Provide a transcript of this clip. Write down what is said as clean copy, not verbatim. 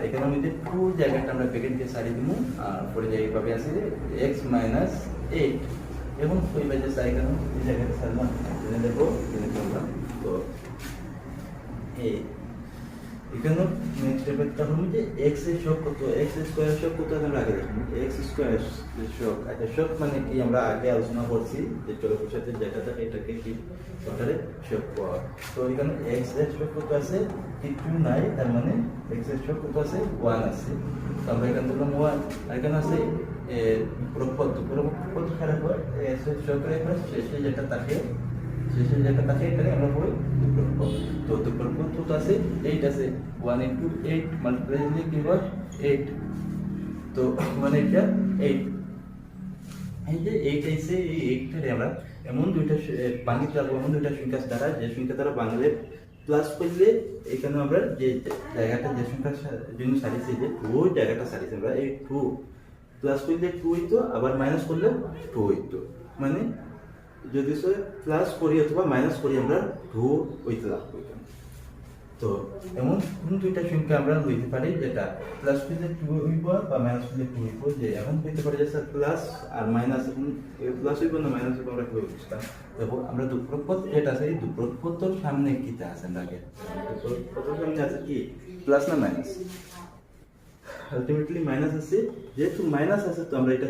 এখানে মধ্যে 2 জায়গাটা আমরা ব্র্যাকেট দিয়ে সারি দিব আর পরে জায়গায় পাবে আছে x মাইনাস 8 এবং ওই বাজে সারি কেন এই জায়গাটা সারলাম জেনে দেখো জেনে করলাম তো এই এখানে নেক্সট স্টেপটা হলো যে x এর শক কত x স্কয়ার শক কত আমরা আগে দেখি x স্কয়ার শক আচ্ছা শক মানে কি আমরা আগে আলোচনা করছি যে চলকের সাথে যেটা থাকে এটাকে কি সরকারে শক পাওয়া তো এখানে x এর শক কত আছে কিছু নাই তার মানে x এর শক কত আছে 1 আছে তো আমরা এখানে ধরলাম 1 আর এখানে আছে প্রপদ খারাপ হয় x এর শকের এখানে শেষে যেটা থাকে এখানে আমরা বলি দুপ্রপদ তো দুপ্রপদ কত আছে 8 আছে 1 into 8 মাল্টিপ্লাই করলে কি হয় 8 তো মানে এটা 8 এই যে 8 আছে এই 8 টারে আমরা এমন দুইটা বাঙালি যাবো এমন দুইটা সংখ্যা দ্বারা যে সংখ্যা দ্বারা বাঙালি প্লাস করলে এখানে আমরা যে জায়গাটা যে সংখ্যার জন্য সারিয়েছি যে ওই জায়গাটা সারিয়েছি আমরা এই 2 প্লাস করলে 2 হইতো আবার মাইনাস করলে 2 হইতো মানে যদি সে প্লাস করি অথবা মাইনাস করি আমরা 2 হইতে লাগবে তো এমন কোন দুইটা সংখ্যা আমরা লইতে পারি যেটা প্লাস করলে 2 হইব বা মাইনাস করলে 2 হইব যে এখন হইতে পারে যে স্যার প্লাস আর মাইনাস প্লাস হইব না মাইনাস হইব আমরা কিভাবে বুঝতাম দেখো আমরা দুপ্রপদ যেটা আছে এই দুপ্রপদর সামনে কিটা আছে আমরা আগে দুপ্রপদর সামনে আছে কি প্লাস না মাইনাস আলটিমেটলি মাইনাস আছে যেহেতু মাইনাস আছে তো আমরা এটা